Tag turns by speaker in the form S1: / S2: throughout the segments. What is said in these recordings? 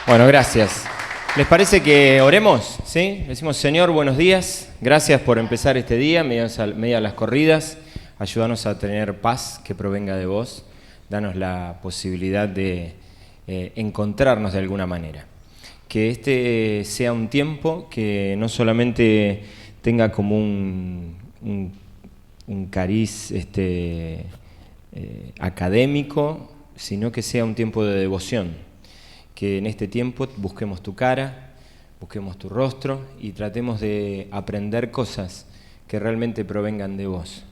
S1: Bueno, gracias. ¿Les parece que oremos? ¿Sí? Decimos, Señor, buenos días. Gracias por empezar este día, medio a las corridas. Ayúdanos a tener paz que provenga de vos. Danos la posibilidad de encontrarnos de alguna manera. Que este sea un tiempo que no solamente tenga como un cariz académico, sino que sea un tiempo de devoción. Que en este tiempo busquemos tu cara, busquemos tu rostro y tratemos de aprender cosas que realmente provengan de vos.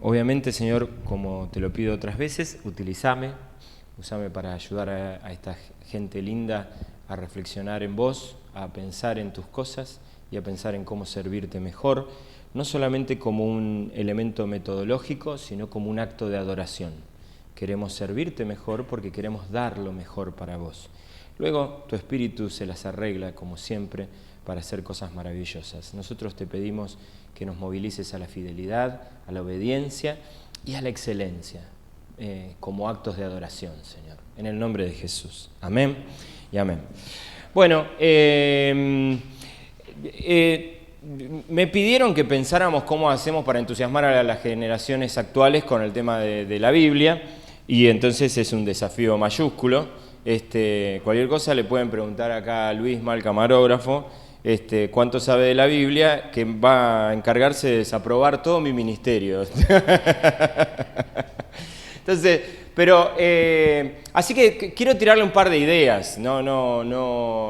S1: Obviamente, Señor, como te lo pido otras veces, usame para ayudar a esta gente linda a reflexionar en vos, a pensar en tus cosas y a pensar en cómo servirte mejor, no solamente como un elemento metodológico, sino como un acto de adoración. Queremos servirte mejor porque queremos dar lo mejor para vos. Luego tu Espíritu se las arregla, como siempre, para hacer cosas maravillosas. Nosotros te pedimos que nos movilices a la fidelidad, a la obediencia y a la excelencia, como actos de adoración, Señor. En el nombre de Jesús. Amén y amén. Bueno, me pidieron que pensáramos cómo hacemos para entusiasmar a las generaciones actuales con el tema de la Biblia. Y entonces es un desafío mayúsculo. Cualquier cosa le pueden preguntar acá a Luis, el camarógrafo, cuánto sabe de la Biblia, que va a encargarse de desaprobar todo mi ministerio. Entonces, así que quiero tirarle un par de ideas,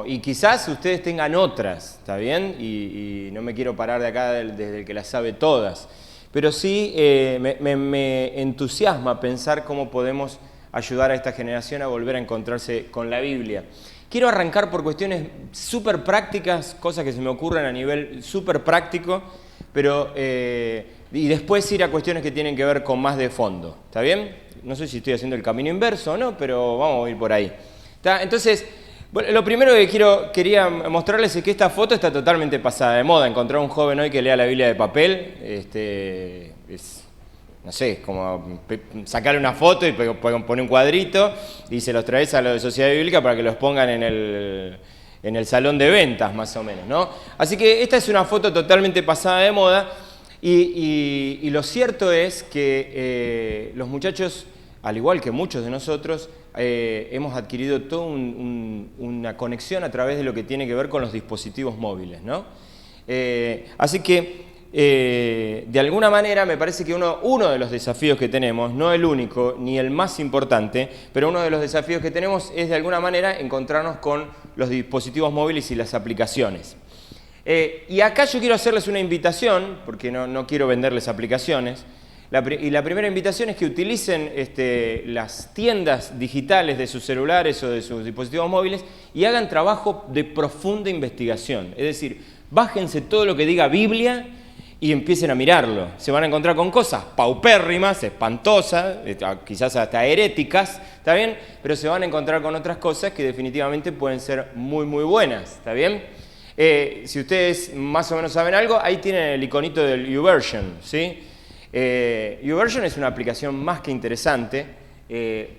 S1: y quizás ustedes tengan otras, ¿está bien? Y no me quiero parar de acá desde el que las sabe todas. Pero sí me entusiasma pensar cómo podemos ayudar a esta generación a volver a encontrarse con la Biblia. Quiero arrancar por cuestiones súper prácticas, cosas que se me ocurren a nivel súper práctico, y después ir a cuestiones que tienen que ver con más de fondo. ¿Está bien? No sé si estoy haciendo el camino inverso o no, pero vamos a ir por ahí. ¿Está? Entonces, bueno, lo primero que quería mostrarles es que esta foto está totalmente pasada de moda. Encontrar un joven hoy que lea la Biblia de papel, no sé, como sacarle una foto y poner un cuadrito y se los traes a los de Sociedad Bíblica para que los pongan en el salón de ventas, más o menos, ¿no? Así que esta es una foto totalmente pasada de moda y lo cierto es que los muchachos, al igual que muchos de nosotros, hemos adquirido toda una conexión a través de lo que tiene que ver con los dispositivos móviles, ¿no? Así que, de alguna manera, me parece que uno de los desafíos que tenemos, no el único ni el más importante, pero uno de los desafíos que tenemos es, de alguna manera, encontrarnos con los dispositivos móviles y las aplicaciones. Y acá yo quiero hacerles una invitación, porque no quiero venderles aplicaciones. Y la primera invitación es que utilicen las tiendas digitales de sus celulares o de sus dispositivos móviles y hagan trabajo de profunda investigación. Es decir, bájense todo lo que diga Biblia y empiecen a mirarlo. Se van a encontrar con cosas paupérrimas, espantosas, quizás hasta heréticas, ¿está bien? Pero se van a encontrar con otras cosas que definitivamente pueden ser muy, muy buenas, ¿está bien? Si ustedes más o menos saben algo, ahí tienen el iconito del YouVersion, ¿sí? YouVersion es una aplicación más que interesante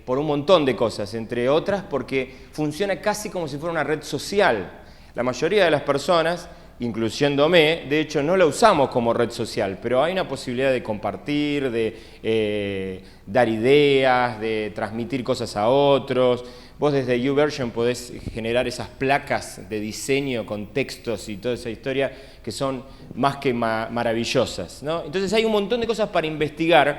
S1: por un montón de cosas, entre otras porque funciona casi como si fuera una red social. La mayoría de las personas, incluyéndome, de hecho no la usamos como red social, pero hay una posibilidad de compartir, de dar ideas, de transmitir cosas a otros. Vos desde YouVersion podés generar esas placas de diseño con textos y toda esa historia que son más que maravillosas, ¿no? Entonces hay un montón de cosas para investigar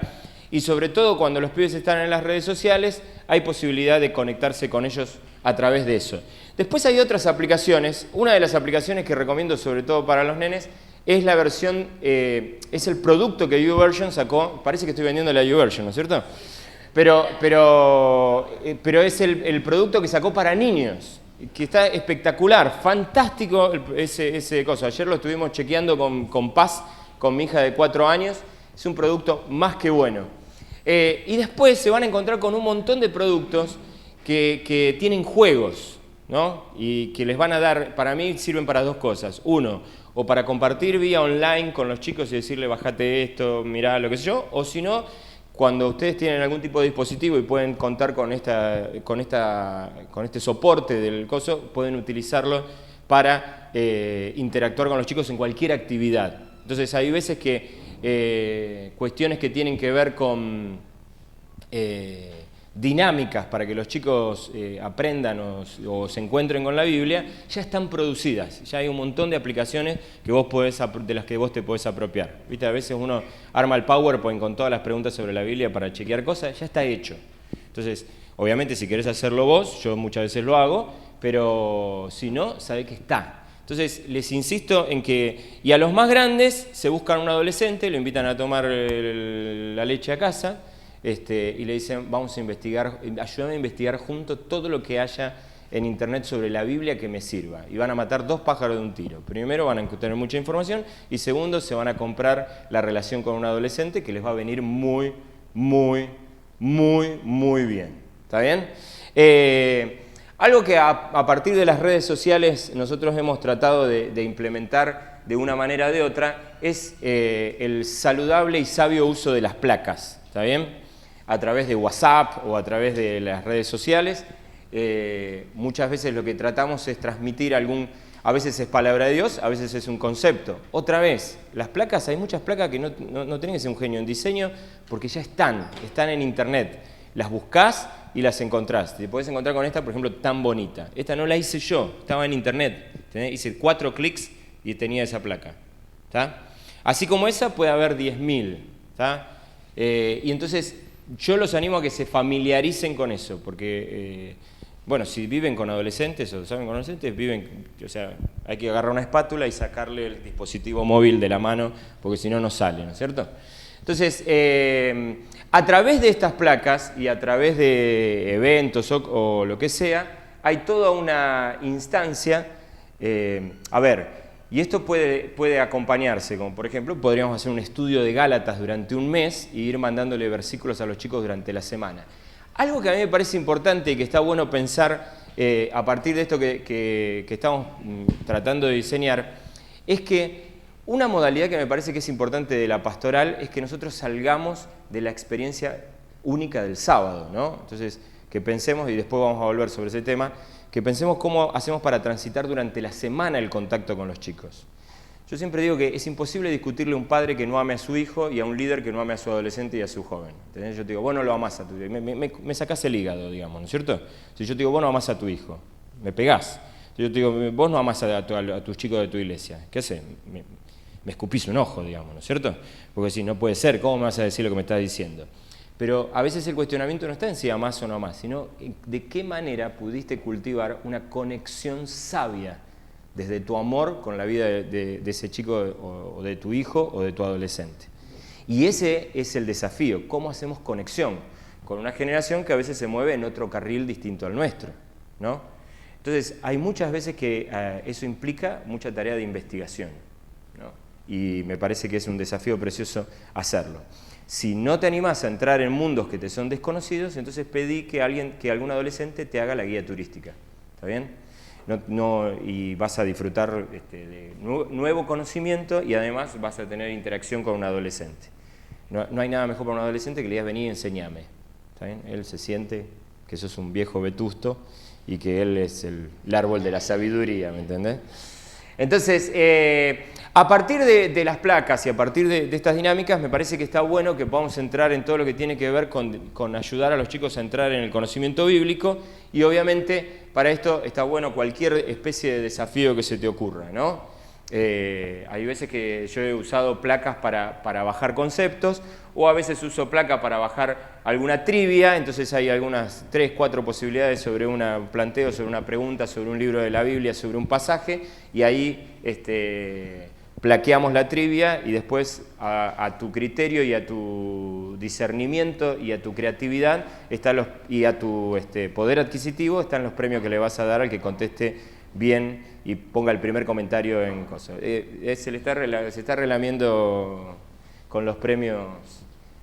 S1: y sobre todo cuando los pibes están en las redes sociales hay posibilidad de conectarse con ellos a través de eso. Después hay otras aplicaciones. Una de las aplicaciones que recomiendo sobre todo para los nenes es la versión, es el producto que YouVersion sacó. Parece que estoy vendiendo la YouVersion, ¿no es cierto? Pero es el producto que sacó para niños, que está espectacular, fantástico ese coso. Ayer lo estuvimos chequeando con Paz, con mi hija de 4 años. Es un producto más que bueno. Y después se van a encontrar con un montón de productos que tienen juegos, ¿no? Y que les van a dar, para mí sirven para dos cosas. Uno, o para compartir vía online con los chicos y decirle bajate esto, mirá lo que sé yo, o si no, cuando ustedes tienen algún tipo de dispositivo y pueden contar con este soporte del coso, pueden utilizarlo para interactuar con los chicos en cualquier actividad. Entonces hay veces que cuestiones que tienen que ver con dinámicas para que los chicos aprendan o se encuentren con la Biblia, ya están producidas. Ya hay un montón de aplicaciones que de las que vos te podés apropiar. ¿Viste? A veces uno arma el PowerPoint con todas las preguntas sobre la Biblia para chequear cosas, ya está hecho. Entonces, obviamente si querés hacerlo vos, yo muchas veces lo hago, pero si no, sabés que está. Entonces, les insisto en que, y a los más grandes, se buscan un adolescente, lo invitan a tomar la leche a casa, y le dicen, vamos a investigar, ayúdame a investigar junto todo lo que haya en internet sobre la Biblia que me sirva. Y van a matar 2 pájaros de un tiro. Primero, van a tener mucha información, y segundo, se van a comprar la relación con un adolescente que les va a venir muy, muy, muy, muy bien. ¿Está bien? Algo que a partir de las redes sociales nosotros hemos tratado de implementar de una manera o de otra es el saludable y sabio uso de las placas. ¿Está bien? A través de WhatsApp o a través de las redes sociales, muchas veces lo que tratamos es transmitir a veces es palabra de Dios, a veces es un concepto. Otra vez, las placas, hay muchas placas que no tienen que ser un genio en diseño porque ya están en internet. Las buscás y las encontrás. Te podés encontrar con esta, por ejemplo, tan bonita. Esta no la hice yo, estaba en internet. Hice 4 clics y tenía esa placa. ¿Tá? Así como esa puede haber 10.000. Y entonces yo los animo a que se familiaricen con eso, porque, bueno, si viven con adolescentes o saben con adolescentes, o sea, hay que agarrar una espátula y sacarle el dispositivo móvil de la mano, porque si no, no sale, ¿no es cierto? Entonces, a través de estas placas y a través de eventos o lo que sea, hay toda una instancia, y esto puede acompañarse, como por ejemplo, podríamos hacer un estudio de Gálatas durante un mes y ir mandándole versículos a los chicos durante la semana. Algo que a mí me parece importante y que está bueno pensar a partir de esto que estamos tratando de diseñar, es que una modalidad que me parece que es importante de la pastoral es que nosotros salgamos de la experiencia única del sábado, ¿no? Entonces, que pensemos, y después vamos a volver sobre ese tema, que pensemos cómo hacemos para transitar durante la semana el contacto con los chicos. Yo siempre digo que es imposible discutirle a un padre que no ame a su hijo y a un líder que no ame a su adolescente y a su joven. ¿Entendés? Yo te digo, vos no lo amás a tu hijo, me sacás el hígado, digamos, ¿no es cierto? Si yo te digo, vos no amás a tu hijo, me pegás. Si yo te digo, vos no amás a tus chicos de tu iglesia, ¿qué haces? Me escupís un ojo, digamos, ¿no es cierto? Porque si no puede ser, ¿cómo me vas a decir lo que me estás diciendo? Pero a veces el cuestionamiento no está en si amás o no amás, sino de qué manera pudiste cultivar una conexión sabia desde tu amor con la vida de ese chico o de tu hijo o de tu adolescente. Y ese es el desafío, cómo hacemos conexión con una generación que a veces se mueve en otro carril distinto al nuestro, ¿no? Entonces, hay muchas veces que eso implica mucha tarea de investigación, ¿no? Y me parece que es un desafío precioso hacerlo. Si no te animás a entrar en mundos que te son desconocidos, entonces pedí que algún adolescente te haga la guía turística. ¿Está bien? Y vas a disfrutar de nuevo conocimiento y además vas a tener interacción con un adolescente. No hay nada mejor para un adolescente que le digas, vení y enseñame. ¿Está bien? Él se siente que sos un viejo vetusto y que él es el árbol de la sabiduría, ¿me entendés? Entonces, a partir de las placas y a partir de estas dinámicas, me parece que está bueno que podamos entrar en todo lo que tiene que ver con ayudar a los chicos a entrar en el conocimiento bíblico y obviamente para esto está bueno cualquier especie de desafío que se te ocurra, ¿no? Hay veces que yo he usado placas para bajar conceptos o a veces uso placa para bajar alguna trivia, entonces hay algunas 3, 4 posibilidades sobre un planteo, sobre una pregunta, sobre un libro de la Biblia, sobre un pasaje y ahí plaqueamos la trivia y después a tu criterio y a tu discernimiento y a tu creatividad y a tu poder adquisitivo están los premios que le vas a dar al que conteste bien y ponga el primer comentario en cosas. Se está relamiendo con los premios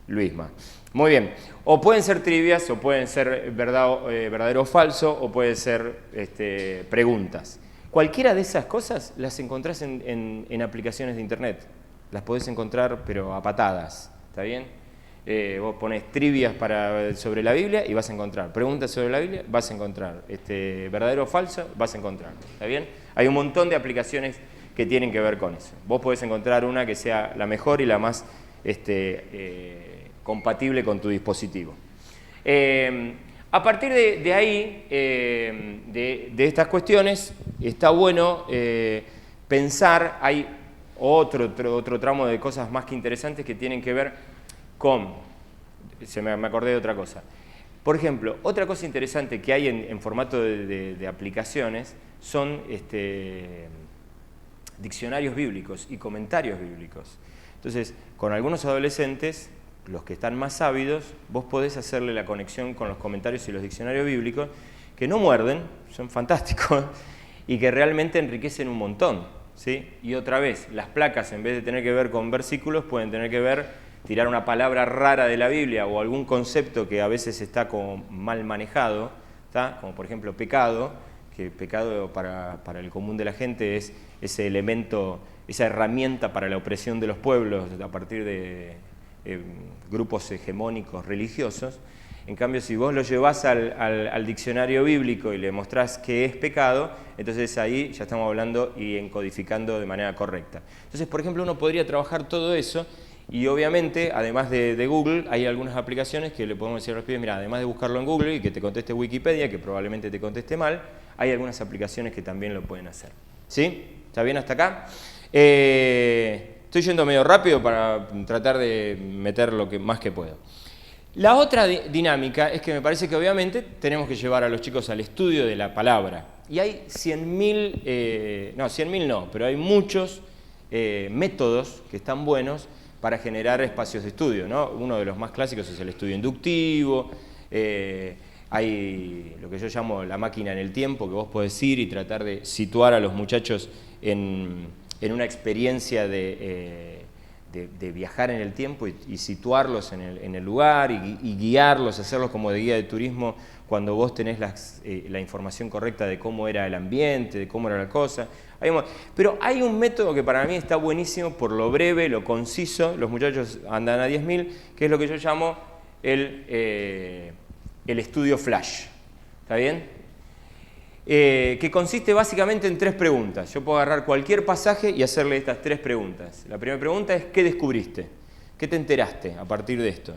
S1: Luisma. Muy bien. O pueden ser trivias, o pueden ser verdadero o falso, o pueden ser preguntas. Cualquiera de esas cosas las encontrás en aplicaciones de internet. Las podés encontrar, pero a patadas. ¿Está bien? Vos ponés trivias sobre la Biblia y vas a encontrar. Preguntas sobre la Biblia, vas a encontrar. Verdadero o falso, vas a encontrar. ¿Está bien? Hay un montón de aplicaciones que tienen que ver con eso. Vos podés encontrar una que sea la mejor y la más compatible con tu dispositivo. A partir de ahí, de estas cuestiones, está bueno pensar, hay otro tramo de cosas más que interesantes que tienen que ver con, me acordé de otra cosa. Por ejemplo, otra cosa interesante que hay en formato de aplicaciones son diccionarios bíblicos y comentarios bíblicos. Entonces, con algunos adolescentes, los que están más ávidos, vos podés hacerle la conexión con los comentarios y los diccionarios bíblicos, que no muerden, son fantásticos, y que realmente enriquecen un montón, ¿sí? Y otra vez, las placas, en vez de tener que ver con versículos, pueden tener que ver, tirar una palabra rara de la Biblia o algún concepto que a veces está como mal manejado, ¿tá? Como por ejemplo pecado, que pecado para el común de la gente es ese elemento, esa herramienta para la opresión de los pueblos a partir de grupos hegemónicos religiosos. En cambio, si vos lo llevás al diccionario bíblico y le mostrás qué es pecado, entonces ahí ya estamos hablando y encodificando de manera correcta. Entonces, por ejemplo, uno podría trabajar todo eso y obviamente, además de Google, hay algunas aplicaciones que le podemos decir a los pibes, mira, además de buscarlo en Google y que te conteste Wikipedia, que probablemente te conteste mal, hay algunas aplicaciones que también lo pueden hacer. ¿Sí? ¿Está bien hasta acá? Estoy yendo medio rápido para tratar de meter lo que más que puedo. La otra dinámica es que me parece que obviamente tenemos que llevar a los chicos al estudio de la palabra. Y hay 100.000, no, 100.000 no, pero hay muchos métodos que están buenos para generar espacios de estudio, ¿no? Uno de los más clásicos es el estudio inductivo, hay lo que yo llamo la máquina en el tiempo, que vos podés ir y tratar de situar a los muchachos en una experiencia de viajar en el tiempo y situarlos en el lugar y guiarlos, hacerlos como de guía de turismo cuando vos tenés la información correcta de cómo era el ambiente, de cómo era la cosa. Pero hay un método que para mí está buenísimo por lo breve, lo conciso, los muchachos andan a 10.000, que es lo que yo llamo el estudio flash. ¿Está bien? Que consiste básicamente en 3 preguntas. Yo puedo agarrar cualquier pasaje y hacerle estas 3 preguntas. La primera pregunta es, ¿qué descubriste? ¿Qué te enteraste a partir de esto?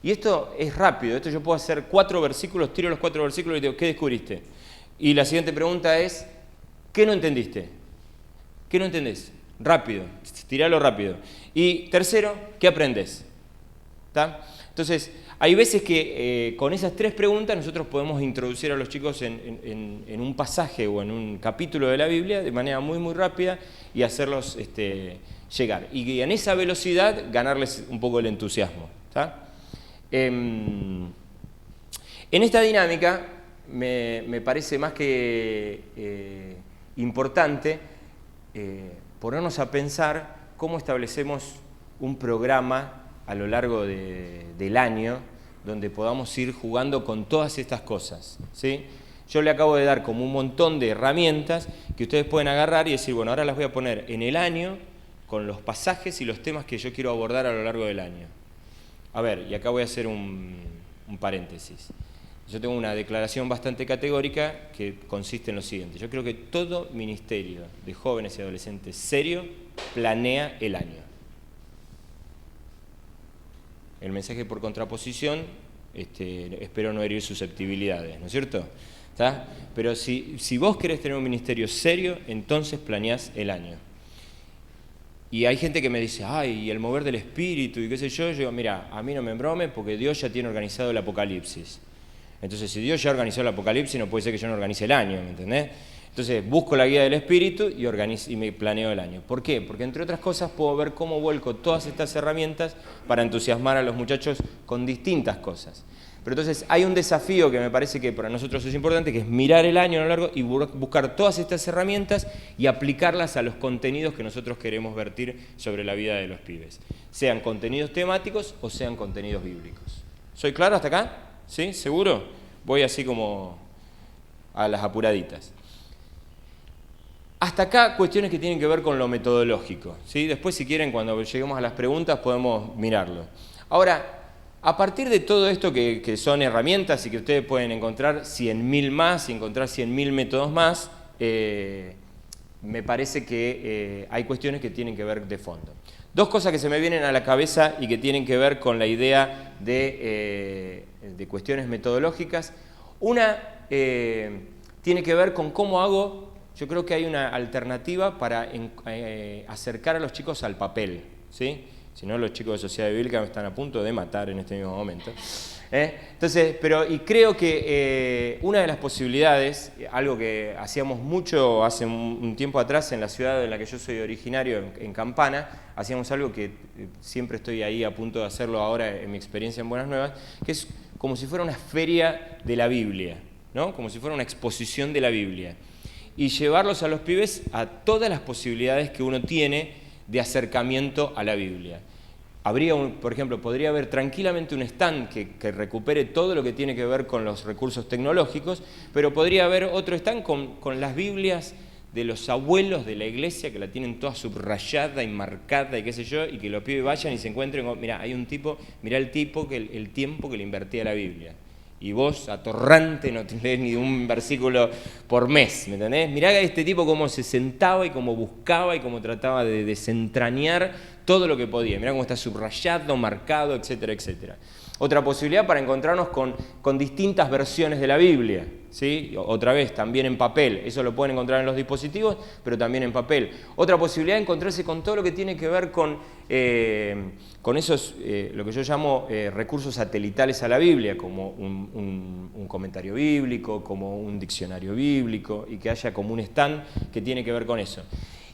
S1: Y esto es rápido, esto yo puedo hacer 4 versículos, tiro los 4 versículos y digo, ¿qué descubriste? Y la siguiente pregunta es, ¿qué no entendiste? ¿Qué no entendés? Rápido, tiralo rápido. Y tercero, ¿qué aprendés? ¿Está? Entonces, hay veces que con esas 3 preguntas nosotros podemos introducir a los chicos en un pasaje o en un capítulo de la Biblia de manera muy, muy rápida y hacerlos llegar. Y en esa velocidad ganarles un poco el entusiasmo. ¿Está? En esta dinámica me parece más que importante ponernos a pensar cómo establecemos un programa a lo largo del año donde podamos ir jugando con todas estas cosas, ¿sí? Yo le acabo de dar como un montón de herramientas que ustedes pueden agarrar y decir, bueno, ahora las voy a poner en el año con los pasajes y los temas que yo quiero abordar a lo largo del año. A ver, y acá voy a hacer un paréntesis. Yo tengo una declaración bastante categórica que consiste en lo siguiente. Yo creo que todo ministerio de jóvenes y adolescentes serio planea el año. El mensaje por contraposición, espero no herir susceptibilidades, ¿no es cierto? ¿Está? Pero si vos querés tener un ministerio serio, entonces planeás el año. Y hay gente que me dice, ay, y el mover del espíritu y qué sé yo. Yo digo, mira, a mí no me embromes porque Dios ya tiene organizado el apocalipsis. Entonces, si Dios ya organizó el apocalipsis, no puede ser que yo no organice el año, ¿me entendés? Entonces, busco la guía del espíritu y me planeo el año. ¿Por qué? Porque, entre otras cosas, puedo ver cómo vuelco todas estas herramientas para entusiasmar a los muchachos con distintas cosas. Pero entonces, hay un desafío que me parece que para nosotros es importante, que es mirar el año a lo largo y buscar todas estas herramientas y aplicarlas a los contenidos que nosotros queremos vertir sobre la vida de los pibes. Sean contenidos temáticos o sean contenidos bíblicos. ¿Soy claro hasta acá? ¿Sí? ¿Seguro? Voy así como a las apuraditas. Hasta acá cuestiones que tienen que ver con lo metodológico, ¿sí? Después, si quieren, cuando lleguemos a las preguntas podemos mirarlo. Ahora, A partir de todo esto que son herramientas y que ustedes pueden encontrar 100.000 más y encontrar 100.000 métodos más, me parece que hay cuestiones que tienen que ver de fondo. Dos cosas que se me vienen a la cabeza y que tienen que ver con la idea de cuestiones metodológicas. Una tiene que ver con cómo hago, yo creo que hay una alternativa para acercar a los chicos al papel, ¿sí? Si no, los chicos de Sociedad Bíblica me están a punto de matar en este mismo momento. Entonces, y creo que una de las posibilidades, algo que hacíamos mucho hace un tiempo atrás en la ciudad en la que yo soy originario, en Campana, hacíamos algo que siempre estoy ahí a punto de hacerlo ahora en mi experiencia en Buenas Nuevas, que es como si fuera una feria de la Biblia, ¿no? Como si fuera una exposición de la Biblia. Y llevarlos a los pibes a todas las posibilidades que uno tiene de acercamiento a la Biblia. Por ejemplo, podría haber tranquilamente un stand que recupere todo lo que tiene que ver con los recursos tecnológicos, pero podría haber otro stand con las Biblias de los abuelos de la iglesia, que la tienen toda subrayada y marcada y qué sé yo, y que los pibes vayan y se encuentren con, mirá, hay un tipo, mirá el tipo, el tiempo que le invertía a la Biblia. Y vos, atorrante, no tenés ni un versículo por mes, ¿me entendés? Mirá a este tipo cómo se sentaba y cómo buscaba y cómo trataba de desentrañar todo lo que podía. Mirá cómo está subrayado, marcado, etcétera, etcétera. Otra posibilidad para encontrarnos con distintas versiones de la Biblia, ¿sí? Otra vez, también en papel. Eso lo pueden encontrar en los dispositivos, pero también en papel. Otra posibilidad es encontrarse con todo lo que tiene que ver con esos, lo que yo llamo recursos satelitales a la Biblia, como un comentario bíblico, como un diccionario bíblico, y que haya como un stand que tiene que ver con eso.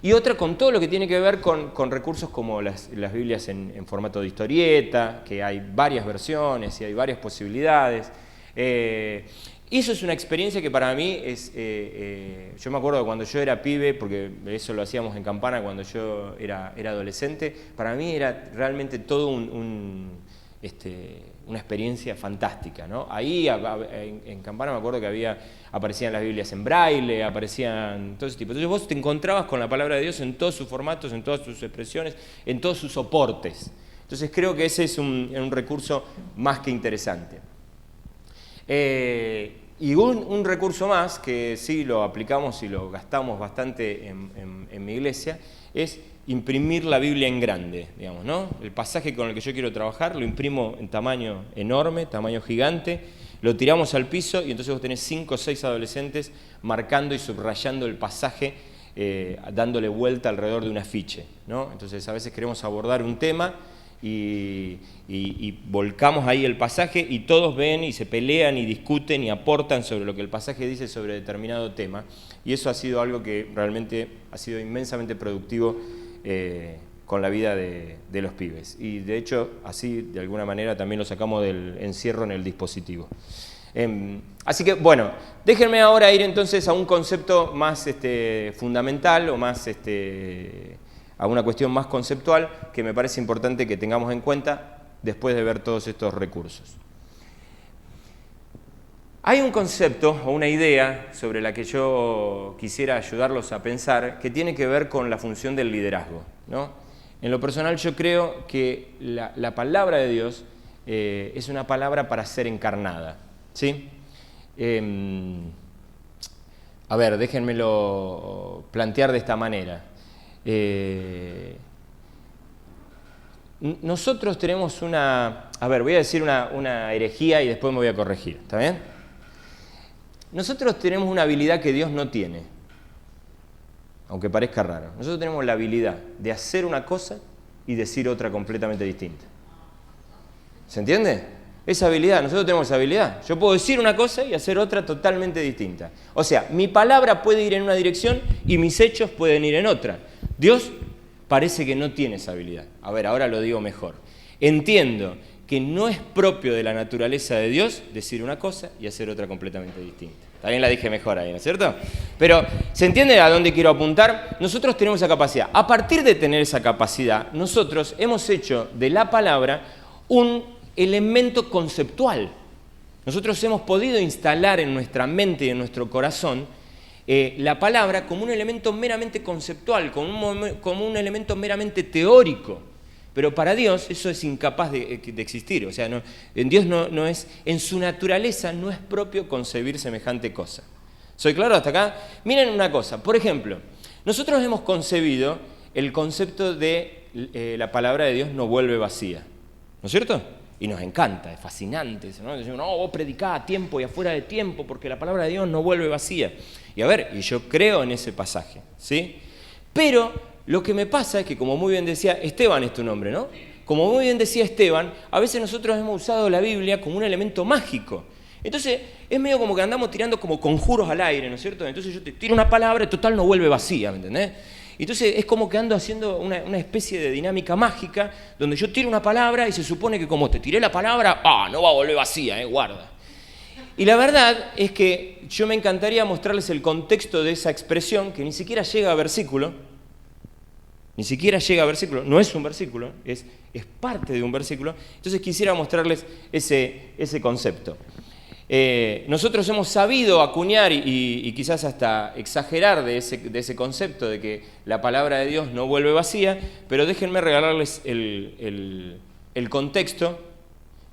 S1: Y otra con todo lo que tiene que ver con recursos como las Biblias en formato de historieta, que hay varias versiones y hay varias posibilidades. Eso es una experiencia que para mí es... yo me acuerdo de cuando yo era pibe, porque eso lo hacíamos en Campana cuando yo era adolescente, para mí era realmente todo una experiencia fantástica, ¿no? Ahí en Campana me acuerdo que aparecían las Biblias en braille, aparecían todo ese tipo. Entonces vos te encontrabas con la palabra de Dios en todos sus formatos, en todas sus expresiones, en todos sus soportes. Entonces creo que ese es un recurso más que interesante. Y un recurso más que sí lo aplicamos y lo gastamos bastante en mi iglesia es imprimir la Biblia en grande, digamos, ¿no? El pasaje con el que yo quiero trabajar lo imprimo en tamaño enorme, tamaño gigante, lo tiramos al piso y entonces vos tenés 5 o 6 adolescentes marcando y subrayando el pasaje, dándole vuelta alrededor de un afiche, ¿no? Entonces a veces queremos abordar un tema y volcamos ahí el pasaje y todos ven y se pelean y discuten y aportan sobre lo que el pasaje dice sobre determinado tema, y eso ha sido algo que realmente ha sido inmensamente productivo con la vida de los pibes, y de hecho así de alguna manera también lo sacamos del encierro en el dispositivo. Así que bueno, déjenme ahora ir entonces a un concepto más fundamental o más a una cuestión más conceptual que me parece importante que tengamos en cuenta después de ver todos estos recursos. Hay un concepto o una idea sobre la que yo quisiera ayudarlos a pensar que tiene que ver con la función del liderazgo, ¿no? En lo personal yo creo que la palabra de Dios es una palabra para ser encarnada, ¿sí? A ver, déjenmelo plantear de esta manera. Nosotros tenemos voy a decir una herejía y después me voy a corregir, ¿está bien? Nosotros tenemos una habilidad que Dios no tiene, aunque parezca raro. Nosotros tenemos la habilidad de hacer una cosa y decir otra completamente distinta. ¿Se entiende? Esa habilidad, nosotros tenemos esa habilidad. Yo puedo decir una cosa y hacer otra totalmente distinta. O sea, mi palabra puede ir en una dirección y mis hechos pueden ir en otra. Dios parece que no tiene esa habilidad. A ver, ahora lo digo mejor. Entiendo que no es propio de la naturaleza de Dios decir una cosa y hacer otra completamente distinta. También la dije mejor ahí, ¿no es cierto? Pero, ¿se entiende a dónde quiero apuntar? Nosotros tenemos esa capacidad. A partir de tener esa capacidad, nosotros hemos hecho de la palabra un elemento conceptual. Nosotros hemos podido instalar en nuestra mente y en nuestro corazón la palabra como un elemento meramente conceptual, como un elemento meramente teórico, Pero para Dios eso es incapaz de existir. O sea, en Dios no es, en su naturaleza no es propio concebir semejante cosa. ¿Soy claro hasta acá? Miren una cosa, por ejemplo, nosotros hemos concebido el concepto de la palabra de Dios no vuelve vacía, ¿no es cierto? Y nos encanta, es fascinante, ¿no? Decimos, no, vos predicá a tiempo y afuera de tiempo porque la palabra de Dios no vuelve vacía. Y a ver, y yo creo en ese pasaje, ¿sí? Pero lo que me pasa es que, como muy bien decía, Esteban es tu nombre, ¿no? Como muy bien decía Esteban, a veces nosotros hemos usado la Biblia como un elemento mágico. Entonces, es medio como que andamos tirando como conjuros al aire, ¿no es cierto? Entonces yo te tiro una palabra y total no vuelve vacía, ¿me entendés? Entonces es como que ando haciendo una especie de dinámica mágica donde yo tiro una palabra y se supone que como te tiré la palabra, no va a volver vacía, guarda. Y la verdad es que yo me encantaría mostrarles el contexto de esa expresión que ni siquiera llega a versículo, no es un versículo, es parte de un versículo. Entonces quisiera mostrarles ese concepto. Nosotros hemos sabido acuñar y quizás hasta exagerar de ese concepto de que la palabra de Dios no vuelve vacía, pero déjenme regalarles el contexto,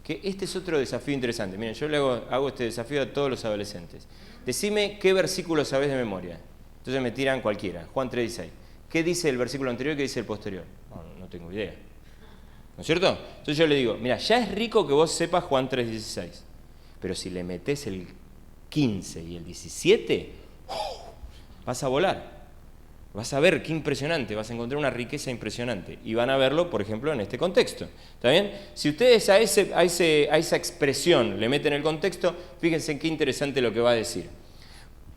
S1: que este es otro desafío interesante. Miren, yo le hago este desafío a todos los adolescentes. Decime qué versículo sabés de memoria. Entonces me tiran cualquiera, Juan 3:16. ¿Qué dice el versículo anterior y qué dice el posterior? No tengo idea. ¿No es cierto? Entonces yo le digo, mira, ya es rico que vos sepas Juan 3:16. Pero si le metés el 15 y el 17, vas a volar. Vas a ver qué impresionante, vas a encontrar una riqueza impresionante. Y van a verlo, por ejemplo, en este contexto. ¿Está bien? Si ustedes a esa expresión le meten el contexto, fíjense qué interesante lo que va a decir.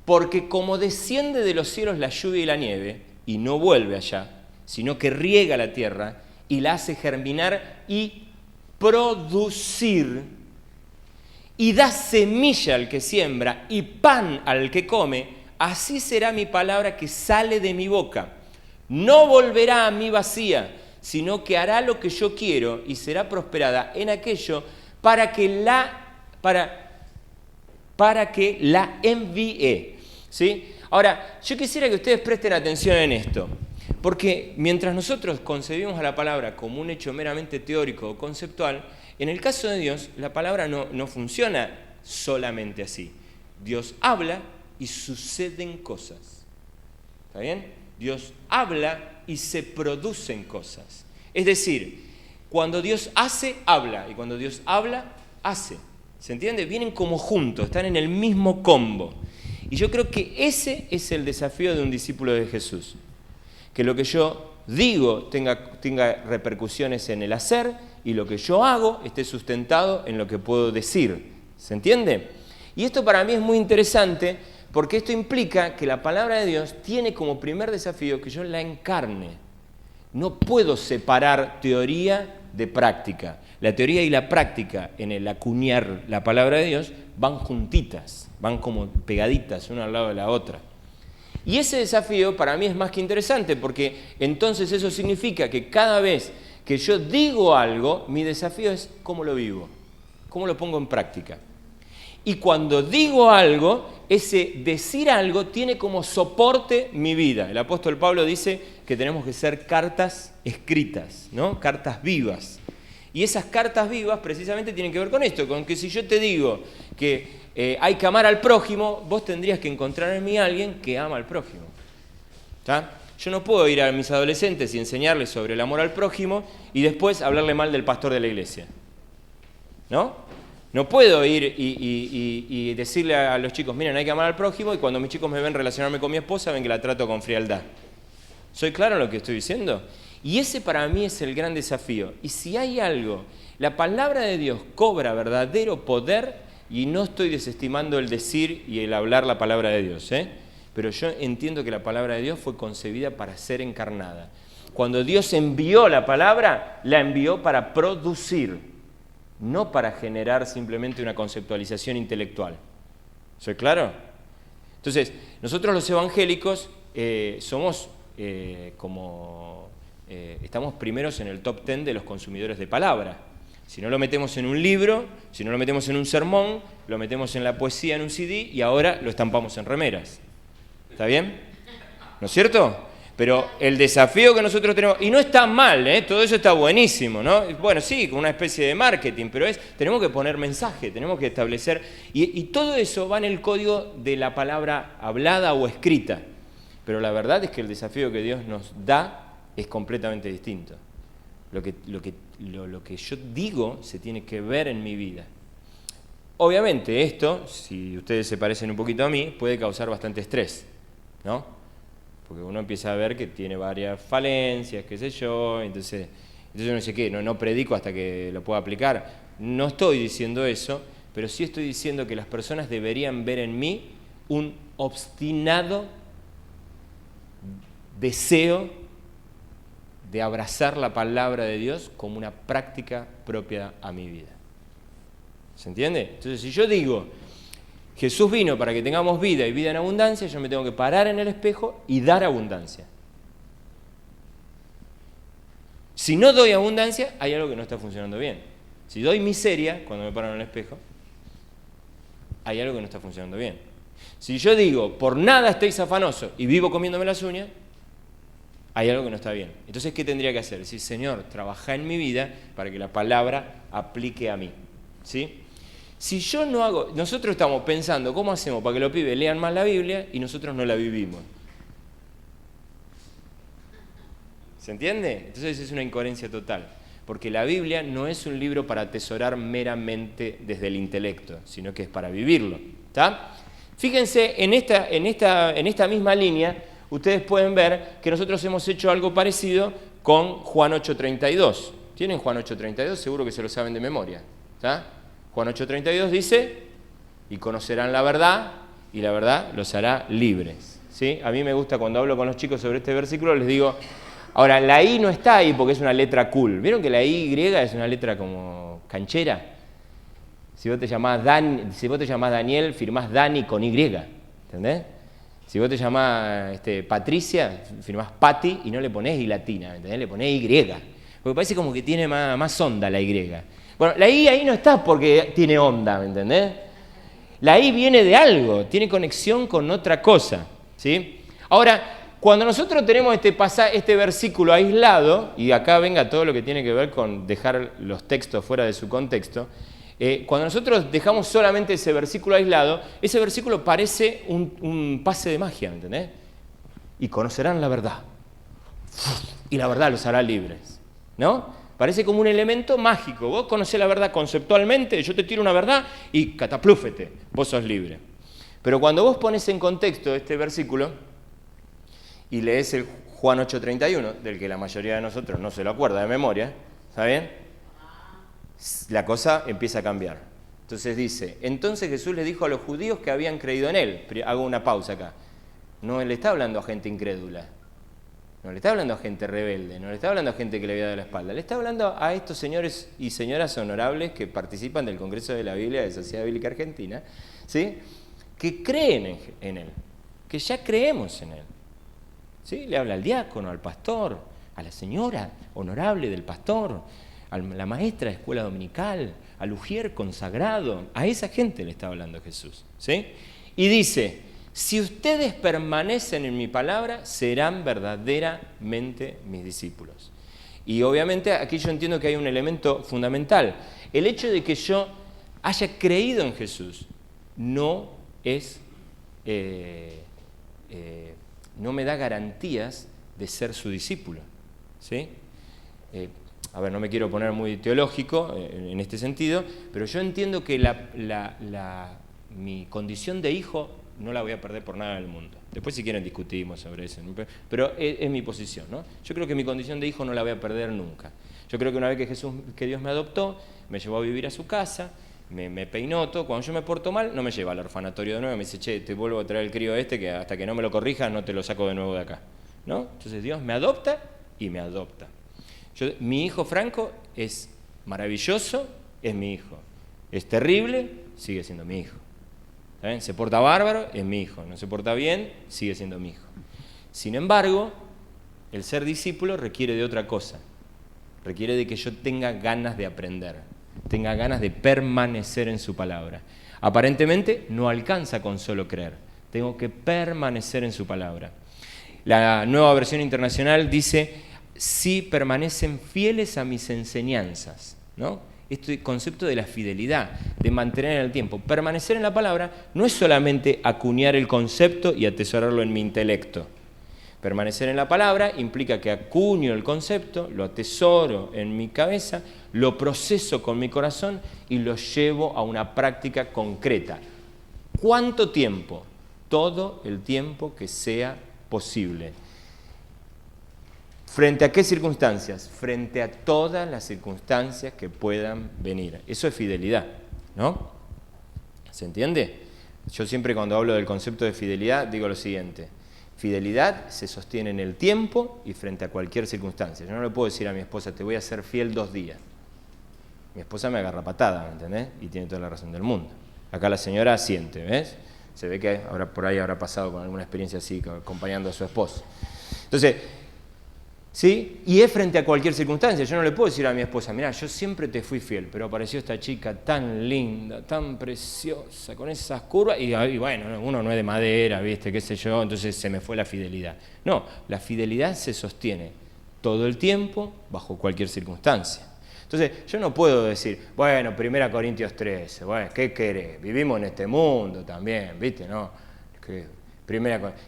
S1: Porque como desciende de los cielos la lluvia y la nieve, y no vuelve allá, sino que riega la tierra y la hace germinar y producir, y da semilla al que siembra y pan al que come, así será mi palabra que sale de mi boca. No volverá a mí vacía, sino que hará lo que yo quiero y será prosperada en aquello para que la envíe. ¿Sí? Ahora, yo quisiera que ustedes presten atención en esto, porque mientras nosotros concebimos a la palabra como un hecho meramente teórico o conceptual, en el caso de Dios, la palabra no funciona solamente así. Dios habla y suceden cosas. ¿Está bien? Dios habla y se producen cosas. Es decir, cuando Dios hace, habla. Y cuando Dios habla, hace. ¿Se entiende? Vienen como juntos, están en el mismo combo. Y yo creo que ese es el desafío de un discípulo de Jesús. Que lo que yo digo tenga repercusiones en el hacer y lo que yo hago esté sustentado en lo que puedo decir. ¿Se entiende? Y esto para mí es muy interesante porque esto implica que la palabra de Dios tiene como primer desafío que yo la encarne. No puedo separar teoría de práctica. La teoría y la práctica en el acuñar la palabra de Dios van juntitas, van como pegaditas una al lado de la otra. Y ese desafío para mí es más que interesante porque entonces eso significa que cada vez que yo digo algo, mi desafío es cómo lo vivo, cómo lo pongo en práctica. Y cuando digo algo, ese decir algo tiene como soporte mi vida. El apóstol Pablo dice que tenemos que ser cartas escritas, ¿no? Cartas vivas. Y esas cartas vivas precisamente tienen que ver con esto, con que si yo te digo que hay que amar al prójimo, vos tendrías que encontrar en mí a alguien que ama al prójimo. ¿Está? Yo no puedo ir a mis adolescentes y enseñarles sobre el amor al prójimo y después hablarle mal del pastor de la iglesia. ¿No? No puedo ir y decirle a los chicos, miren, hay que amar al prójimo, y cuando mis chicos me ven relacionarme con mi esposa, ven que la trato con frialdad. ¿Soy claro en lo que estoy diciendo? Y ese para mí es el gran desafío. Y si hay algo, la palabra de Dios cobra verdadero poder, y no estoy desestimando el decir y el hablar la palabra de Dios, pero yo entiendo que la palabra de Dios fue concebida para ser encarnada. Cuando Dios envió la palabra, la envió para producir, no para generar simplemente una conceptualización intelectual. ¿Soy claro? Entonces, nosotros los evangélicos somos estamos primeros en el top 10 de los consumidores de palabra. Si no lo metemos en un libro, si no lo metemos en un sermón, lo metemos en la poesía en un CD y ahora lo estampamos en remeras. ¿Está bien? ¿No es cierto? Pero el desafío que nosotros tenemos, y no está mal, todo eso está buenísimo, ¿no? Bueno, sí, con una especie de marketing, pero tenemos que poner mensaje, tenemos que establecer, y todo eso va en el código de la palabra hablada o escrita. Pero la verdad es que el desafío que Dios nos da es completamente distinto. Lo que yo digo se tiene que ver en mi vida. Obviamente esto, si ustedes se parecen un poquito a mí, puede causar bastante estrés, ¿no? Porque uno empieza a ver que tiene varias falencias, qué sé yo, entonces uno dice, ¿qué? No predico hasta que lo pueda aplicar. No estoy diciendo eso, pero sí estoy diciendo que las personas deberían ver en mí un obstinado deseo de abrazar la palabra de Dios como una práctica propia a mi vida. ¿Se entiende? Entonces, si yo digo, Jesús vino para que tengamos vida y vida en abundancia, yo me tengo que parar en el espejo y dar abundancia. Si no doy abundancia, hay algo que no está funcionando bien. Si doy miseria, cuando me paro en el espejo, hay algo que no está funcionando bien. Si yo digo, por nada estéis afanosos y vivo comiéndome las uñas, hay algo que no está bien. Entonces, ¿qué tendría que hacer? Decir, Señor, trabaja en mi vida para que la palabra aplique a mí. ¿Sí? Si yo no hago, nosotros estamos pensando, ¿cómo hacemos para que los pibes lean más la Biblia y nosotros no la vivimos? ¿Se entiende? Entonces es una incoherencia total. Porque la Biblia no es un libro para atesorar meramente desde el intelecto, sino que es para vivirlo. ¿Está? Fíjense, en esta misma línea, ustedes pueden ver que nosotros hemos hecho algo parecido con Juan 8:32. ¿Tienen Juan 8:32? Seguro que se lo saben de memoria. ¿Está? Juan 8:32 dice, y conocerán la verdad, y la verdad los hará libres. ¿Sí? A mí me gusta cuando hablo con los chicos sobre este versículo, les digo, ahora la I no está ahí porque es una letra cool. ¿Vieron que la I griega es una letra como canchera? Si vos te llamás Daniel, firmás Dani con Y, ¿entendés? Si vos te llamás Patricia, firmás Pati y no le ponés I latina, ¿entendés? Le ponés Y. Porque parece como que tiene más onda la Y. Bueno, la I ahí no está porque tiene onda, ¿me entendés? La I viene de algo, tiene conexión con otra cosa, ¿sí? Ahora, cuando nosotros tenemos este versículo aislado, y acá venga todo lo que tiene que ver con dejar los textos fuera de su contexto, cuando nosotros dejamos solamente ese versículo aislado, ese versículo parece un pase de magia, ¿me entendés? Y conocerán la verdad, y la verdad los hará libres, ¿no? Parece como un elemento mágico. Vos conocés la verdad conceptualmente, yo te tiro una verdad y cataplúfete, vos sos libre. Pero cuando vos pones en contexto este versículo y lees el Juan 8:31, del que la mayoría de nosotros no se lo acuerda de memoria, ¿está bien? La cosa empieza a cambiar. Entonces dice, entonces Jesús les dijo a los judíos que habían creído en él. Hago una pausa acá. No le está hablando a gente incrédula. No le está hablando a gente rebelde, no le está hablando a gente que le había dado la espalda, le está hablando a estos señores y señoras honorables que participan del Congreso de la Biblia de Sociedad Bíblica Argentina, ¿sí? Que creen en él, que ya creemos en él. ¿Sí? Le habla al diácono, al pastor, a la señora honorable del pastor, a la maestra de escuela dominical, al ujier consagrado, a esa gente le está hablando Jesús, ¿sí? Y dice, si ustedes permanecen en mi palabra, serán verdaderamente mis discípulos. Y obviamente aquí yo entiendo que hay un elemento fundamental. El hecho de que yo haya creído en Jesús no me da garantías de ser su discípulo, ¿sí? A ver, no me quiero poner muy teológico en este sentido, pero yo entiendo que mi condición de hijo no la voy a perder por nada del mundo. Después si quieren discutimos sobre eso, pero es mi posición, ¿no? Yo creo que mi condición de hijo no la voy a perder nunca. Yo creo que una vez que Dios me adoptó, me llevó a vivir a su casa, me peinó todo. Cuando yo me porto mal, no me lleva al orfanatorio de nuevo, me dice, che, te vuelvo a traer el crío que hasta que no me lo corrijas no te lo saco de nuevo de acá, ¿no? Entonces Dios me adopta y me adopta. Mi hijo Franco es maravilloso, es mi hijo. Es terrible, sigue siendo mi hijo. ¿Saben? Se porta bárbaro, es mi hijo. No se porta bien, sigue siendo mi hijo. Sin embargo, el ser discípulo requiere de otra cosa. Requiere de que yo tenga ganas de aprender, tenga ganas de permanecer en su palabra. Aparentemente no alcanza con solo creer, tengo que permanecer en su palabra. La Nueva Versión Internacional dice, si permanecen fieles a mis enseñanzas, ¿no? Este concepto de la fidelidad, de mantener en el tiempo. Permanecer en la palabra no es solamente acuñar el concepto y atesorarlo en mi intelecto. Permanecer en la palabra implica que acuño el concepto, lo atesoro en mi cabeza, lo proceso con mi corazón y lo llevo a una práctica concreta. ¿Cuánto tiempo? Todo el tiempo que sea posible. ¿Frente a qué circunstancias? Frente a todas las circunstancias que puedan venir. Eso es fidelidad, ¿no? ¿Se entiende? Yo siempre cuando hablo del concepto de fidelidad digo lo siguiente. Fidelidad se sostiene en el tiempo y frente a cualquier circunstancia. Yo no le puedo decir a mi esposa, te voy a ser fiel 2 días. Mi esposa me agarra patada, ¿me entendés? Y tiene toda la razón del mundo. Acá la señora asiente, ¿ves? Se ve que por ahí habrá pasado con alguna experiencia así, acompañando a su esposo. Entonces, ¿sí? Y es frente a cualquier circunstancia. Yo no le puedo decir a mi esposa, mirá, yo siempre te fui fiel, pero apareció esta chica tan linda, tan preciosa, con esas curvas, y bueno, uno no es de madera, ¿viste? Qué sé yo, entonces se me fue la fidelidad. No, la fidelidad se sostiene todo el tiempo, bajo cualquier circunstancia. Entonces, yo no puedo decir, bueno, 1 Corintios 13, bueno, ¿qué querés? Vivimos en este mundo también, ¿viste? No,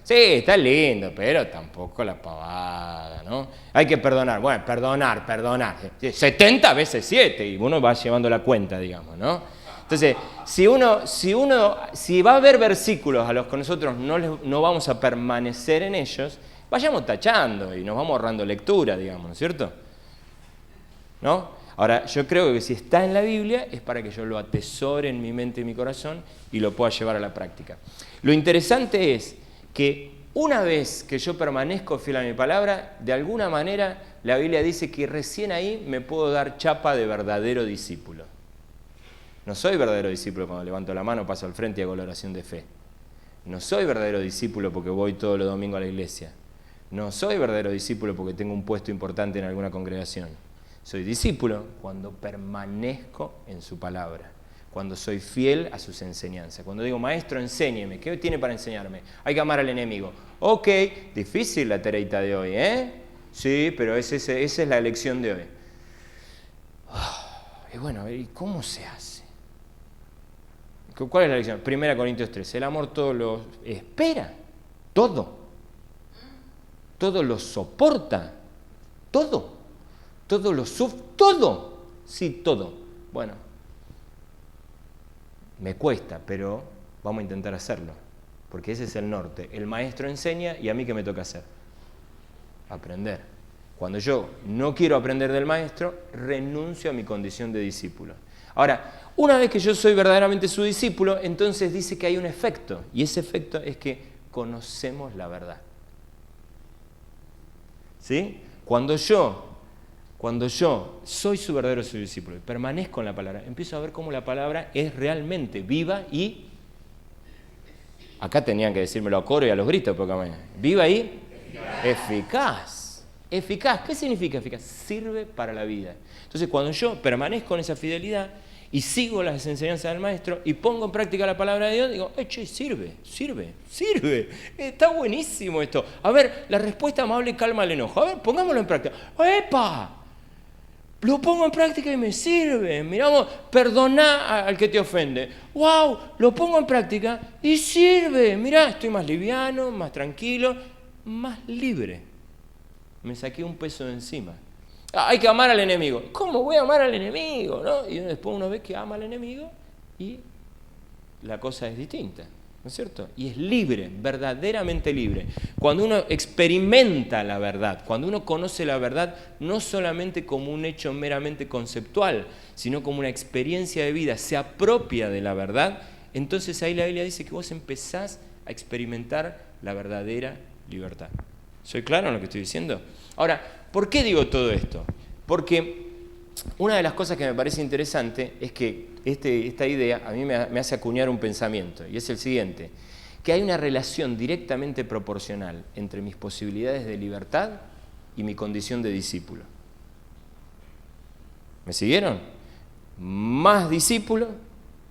S1: sí, está lindo, pero tampoco la pavada, ¿no? Hay que perdonar. Bueno, perdonar. 70 veces 7, y uno va llevando la cuenta, digamos, ¿no? Entonces, si va a haber versículos a los que nosotros no vamos a permanecer en ellos, vayamos tachando y nos vamos ahorrando lectura, digamos, ¿no es cierto? ¿No? Ahora, yo creo que si está en la Biblia es para que yo lo atesore en mi mente y mi corazón y lo pueda llevar a la práctica. Lo interesante es que una vez que yo permanezco fiel a mi palabra, de alguna manera la Biblia dice que recién ahí me puedo dar chapa de verdadero discípulo. No soy verdadero discípulo cuando levanto la mano, paso al frente y hago la oración de fe. No soy verdadero discípulo porque voy todos los domingos a la iglesia. No soy verdadero discípulo porque tengo un puesto importante en alguna congregación. Soy discípulo cuando permanezco en su palabra, cuando soy fiel a sus enseñanzas. Cuando digo, maestro, enséñeme, ¿qué tiene para enseñarme? Hay que amar al enemigo. Ok, difícil la tareita de hoy, ¿eh? Sí, pero esa es la lección de hoy. Y bueno, ¿y cómo se hace? ¿Cuál es la lección? 1 Corintios 13. El amor todo lo espera, todo lo soporta, todo lo sufre, todo. Sí, todo. Bueno, me cuesta, pero vamos a intentar hacerlo, porque ese es el norte. El maestro enseña y a mí ¿qué me toca hacer? Aprender. Cuando yo no quiero aprender del maestro, renuncio a mi condición de discípulo. Ahora, una vez que yo soy verdaderamente su discípulo, entonces dice que hay un efecto, y ese efecto es que conocemos la verdad. ¿Sí? Cuando yo soy su verdadero su discípulo y permanezco en la palabra, empiezo a ver cómo la palabra es realmente viva y... Acá tenían que decírmelo a coro y a los gritos, porque viva y eficaz. Eficaz. ¿Qué significa eficaz? Sirve para la vida. Entonces, cuando yo permanezco en esa fidelidad y sigo las enseñanzas del maestro y pongo en práctica la palabra de Dios, digo, che, sirve. Está buenísimo esto. A ver, la respuesta amable calma el enojo. A ver, pongámoslo en práctica. ¡Epa! Lo pongo en práctica y me sirve. Miramos, perdoná al que te ofende. ¡Wow! Lo pongo en práctica y sirve. Mirá, estoy más liviano, más tranquilo, más libre. Me saqué un peso de encima. Hay que amar al enemigo. ¿Cómo voy a amar al enemigo? ¿No? Y después uno ve que ama al enemigo y la cosa es distinta, ¿no es cierto? Y es libre, verdaderamente libre. Cuando uno experimenta la verdad, cuando uno conoce la verdad, no solamente como un hecho meramente conceptual, sino como una experiencia de vida, se apropia de la verdad, entonces ahí la Biblia dice que vos empezás a experimentar la verdadera libertad. ¿Soy claro en lo que estoy diciendo? Ahora, ¿por qué digo todo esto? Porque una de las cosas que me parece interesante es que esta idea a mí me hace acuñar un pensamiento, y es el siguiente, que hay una relación directamente proporcional entre mis posibilidades de libertad y mi condición de discípulo. ¿Me siguieron? Más discípulo,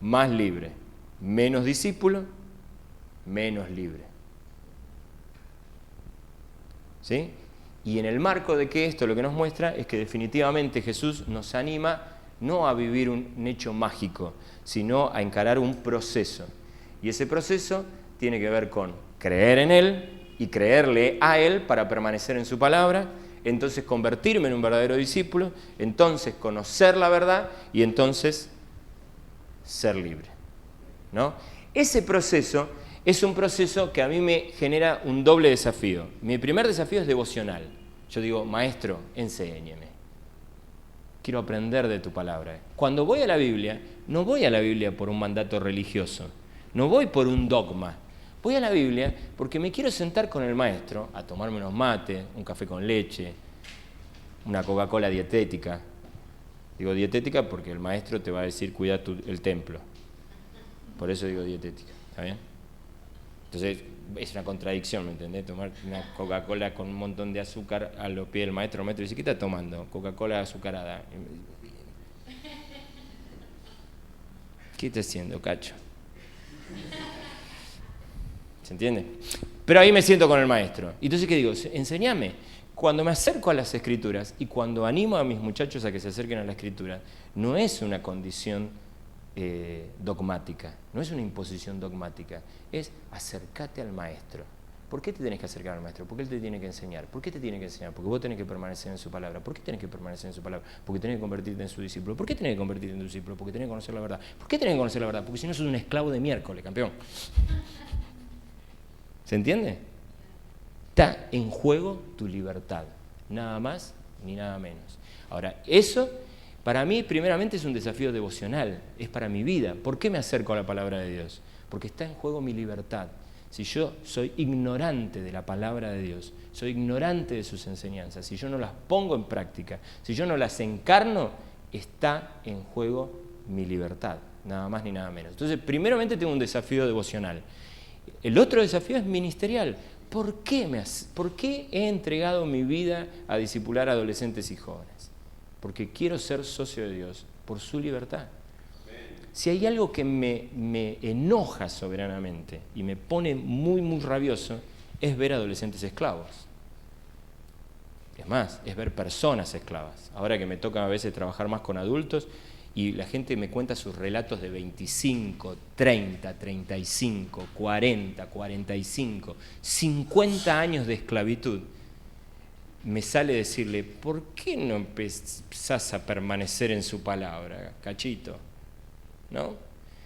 S1: más libre. Menos discípulo, menos libre. ¿sí? Y en el marco de que esto lo que nos muestra es que definitivamente Jesús nos anima no a vivir un hecho mágico, sino a encarar un proceso. Y ese proceso tiene que ver con creer en Él y creerle a Él para permanecer en su palabra, entonces convertirme en un verdadero discípulo, entonces conocer la verdad y entonces ser libre, ¿no? Ese proceso es un proceso que a mí me genera un doble desafío. Mi primer desafío es devocional. Yo digo, maestro, enséñeme. Quiero aprender de tu palabra. Cuando voy a la Biblia, no voy a la Biblia por un mandato religioso, no voy por un dogma. Voy a la Biblia porque me quiero sentar con el maestro a tomarme unos mates, un café con leche, una Coca-Cola dietética. Digo dietética porque el maestro te va a decir cuida el templo. Por eso digo dietética, ¿está bien? Entonces es una contradicción, ¿me entendés? Tomar una Coca-Cola con un montón de azúcar a los pies del maestro. El maestro dice, ¿qué está tomando? Coca-Cola azucarada. ¿Qué está haciendo, cacho? ¿Se entiende? Pero ahí me siento con el maestro. Y entonces, ¿qué digo? Enséñame. Cuando me acerco a las Escrituras y cuando animo a mis muchachos a que se acerquen a la Escritura, no es una condición dogmática, no es una imposición dogmática, es acércate al maestro. ¿Por qué te tenés que acercar al maestro? Porque él te tiene que enseñar. ¿Por qué te tiene que enseñar? Porque vos tenés que permanecer en su palabra. ¿Por qué tenés que permanecer en su palabra? Porque tenés que convertirte en su discípulo. ¿Por qué tenés que convertirte en tu discípulo? Porque tenés que conocer la verdad. ¿Por qué tenés que conocer la verdad? Porque si no sos un esclavo de miércoles, campeón. ¿Se entiende? Está en juego tu libertad, nada más ni nada menos. Ahora, eso para mí primeramente es un desafío devocional, es para mi vida. ¿Por qué me acerco a la palabra de Dios? Porque está en juego mi libertad. Si yo soy ignorante de la palabra de Dios, soy ignorante de sus enseñanzas, si yo no las pongo en práctica, si yo no las encarno, está en juego mi libertad, nada más ni nada menos. Entonces, primeramente tengo un desafío devocional. El otro desafío es ministerial. ¿Por qué he entregado mi vida a discipular a adolescentes y jóvenes? Porque quiero ser socio de Dios por su libertad. Si hay algo que me enoja soberanamente y me pone muy, muy rabioso, es ver adolescentes esclavos. Es más, es ver personas esclavas. Ahora que me toca a veces trabajar más con adultos y la gente me cuenta sus relatos de 25, 30, 35, 40, 45, 50 años de esclavitud, me sale decirle, ¿por qué no empezás a permanecer en su palabra, cachito? ¿No?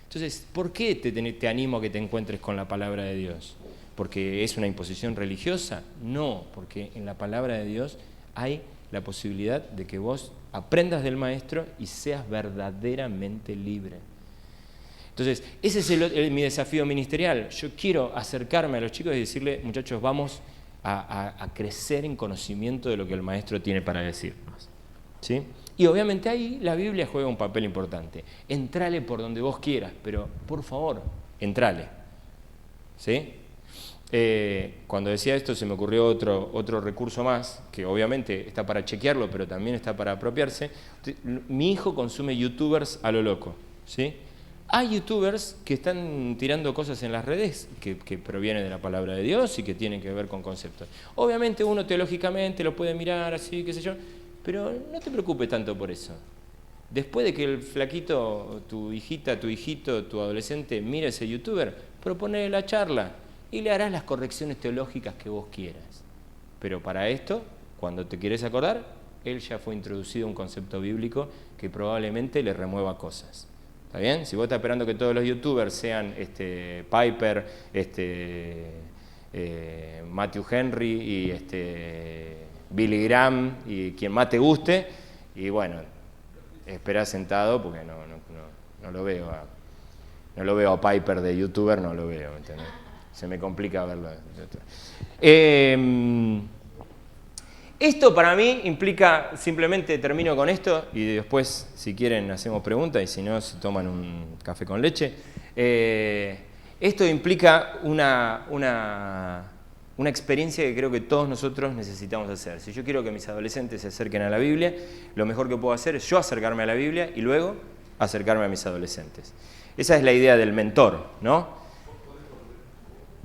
S1: Entonces, ¿por qué te animo a que te encuentres con la palabra de Dios? ¿Porque es una imposición religiosa? No, porque en la palabra de Dios hay la posibilidad de que vos aprendas del maestro y seas verdaderamente libre. Entonces, ese es mi desafío ministerial. Yo quiero acercarme a los chicos y decirle, muchachos, vamos a crecer en conocimiento de lo que el maestro tiene para decirnos, ¿sí? Y obviamente ahí la Biblia juega un papel importante. Entrale por donde vos quieras, pero por favor, entrale, ¿sí? Cuando decía esto se me ocurrió otro recurso más, que obviamente está para chequearlo, pero también está para apropiarse. Mi hijo consume youtubers a lo loco, ¿sí? Hay youtubers que están tirando cosas en las redes que provienen de la palabra de Dios y que tienen que ver con conceptos. Obviamente uno teológicamente lo puede mirar así, qué sé yo, pero no te preocupes tanto por eso. Después de que el flaquito, tu hijita, tu hijito, tu adolescente mire ese youtuber, propone la charla y le harás las correcciones teológicas que vos quieras. Pero para esto, cuando te quieres acordar, él ya fue introducido a un concepto bíblico que probablemente le remueva cosas. ¿Está bien? Si vos estás esperando que todos los youtubers sean Piper, Matthew Henry y Billy Graham y quien más te guste, y bueno, esperá sentado porque no lo veo a Piper de youtuber, no lo veo, ¿entendés? Se me complica verlo. Esto para mí implica, simplemente termino con esto y después, si quieren, hacemos preguntas y si no, se toman un café con leche. Esto implica una experiencia que creo que todos nosotros necesitamos hacer. Si yo quiero que mis adolescentes se acerquen a la Biblia, lo mejor que puedo hacer es yo acercarme a la Biblia y luego acercarme a mis adolescentes. Esa es la idea del mentor, ¿no?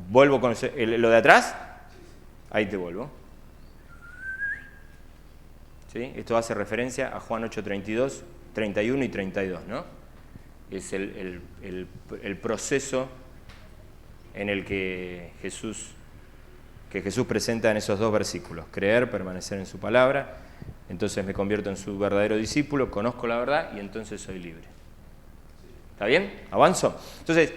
S1: Vuelvo con lo de atrás, ahí te vuelvo. ¿sí? Esto hace referencia a Juan 8:32, 31 y 32, ¿no? Es el proceso en el que Jesús presenta en esos dos versículos. Creer, permanecer en su palabra, entonces me convierto en su verdadero discípulo, conozco la verdad y entonces soy libre. ¿Está bien? ¿Avanzo? Entonces,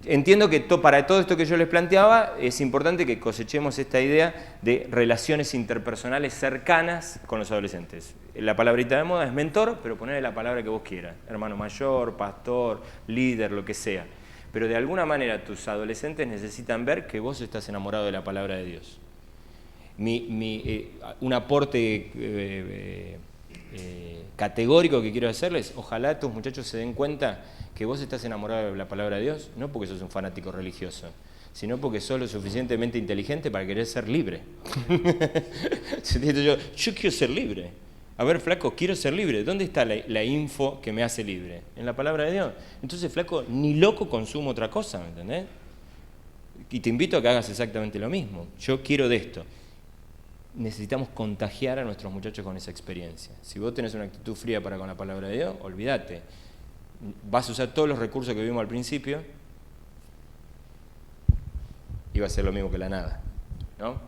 S1: entiendo que para todo esto que yo les planteaba, es importante que cosechemos esta idea de relaciones interpersonales cercanas con los adolescentes. La palabrita de moda es mentor, pero ponele la palabra que vos quieras. Hermano mayor, pastor, líder, lo que sea. Pero de alguna manera tus adolescentes necesitan ver que vos estás enamorado de la palabra de Dios. Un aporte categórico que quiero hacerles, ojalá tus muchachos se den cuenta que vos estás enamorado de la palabra de Dios, no porque sos un fanático religioso, sino porque sos lo suficientemente inteligente para querer ser libre. Yo quiero ser libre. A ver, flaco, quiero ser libre. ¿Dónde está la info que me hace libre? En la palabra de Dios. Entonces, flaco, ni loco consumo otra cosa, ¿me entendés? Y te invito a que hagas exactamente lo mismo. Yo quiero de esto. Necesitamos contagiar a nuestros muchachos con esa experiencia. Si vos tenés una actitud fría para con la palabra de Dios, olvídate. Vas a usar todos los recursos que vimos al principio y va a ser lo mismo que la nada, ¿no?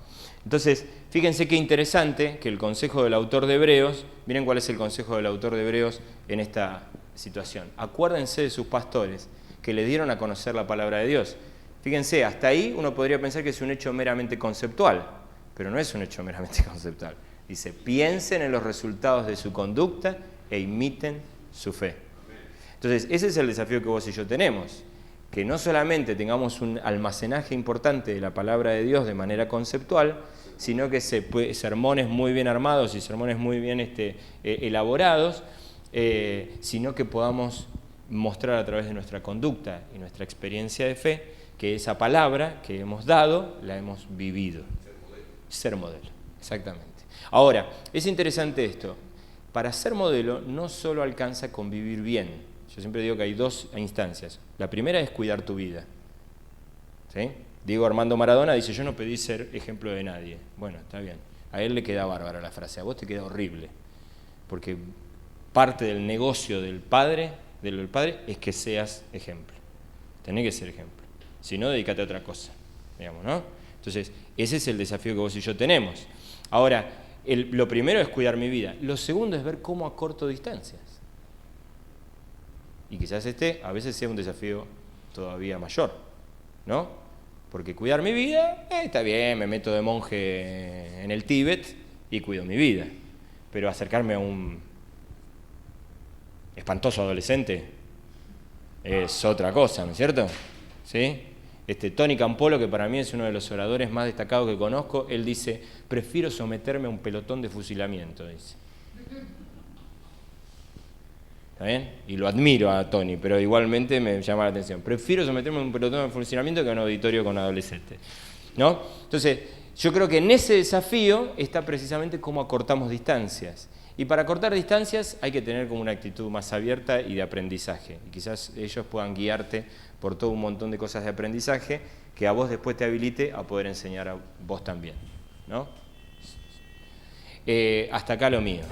S1: Entonces, fíjense qué interesante que el consejo del autor de Hebreos, miren cuál es el consejo del autor de Hebreos en esta situación. Acuérdense de sus pastores que le dieron a conocer la palabra de Dios. Fíjense, hasta ahí uno podría pensar que es un hecho meramente conceptual, pero no es un hecho meramente conceptual. Dice, piensen en los resultados de su conducta e imiten su fe. Entonces, ese es el desafío que vos y yo tenemos, que no solamente tengamos un almacenaje importante de la palabra de Dios de manera conceptual, sino que sermones muy bien armados y sermones muy bien elaborados, sino que podamos mostrar a través de nuestra conducta y nuestra experiencia de fe que esa palabra que hemos dado la hemos vivido. Ser modelo, exactamente. Ahora, es interesante esto. Para ser modelo no solo alcanza con vivir bien. Yo siempre digo que hay dos instancias. La primera es cuidar tu vida. ¿Sí? Diego Armando Maradona dice, yo no pedí ser ejemplo de nadie. Bueno, está bien. A él le queda bárbara la frase, a vos te queda horrible. Porque parte del negocio del padre es que seas ejemplo. Tenés que ser ejemplo. Si no, dedícate a otra cosa. Digamos, ¿no? Entonces, ese es el desafío que vos y yo tenemos. Ahora, lo primero es cuidar mi vida. Lo segundo es ver cómo acorto distancias. Y quizás a veces sea un desafío todavía mayor, ¿no? Porque cuidar mi vida, está bien, me meto de monje en el Tíbet y cuido mi vida. Pero acercarme a un espantoso adolescente es otra cosa, ¿no es cierto? ¿Sí? Tony Campolo, que para mí es uno de los oradores más destacados que conozco, él dice, prefiero someterme a un pelotón de fusilamiento, dice. ¿Está bien? Y lo admiro a Tony, pero igualmente me llama la atención. Prefiero someterme a un pelotón de funcionamiento que a un auditorio con adolescentes, ¿no? Entonces, yo creo que en ese desafío está precisamente cómo acortamos distancias. Y para acortar distancias hay que tener como una actitud más abierta y de aprendizaje. Y quizás ellos puedan guiarte por todo un montón de cosas de aprendizaje que a vos después te habilite a poder enseñar a vos también, ¿no? Hasta acá lo mío.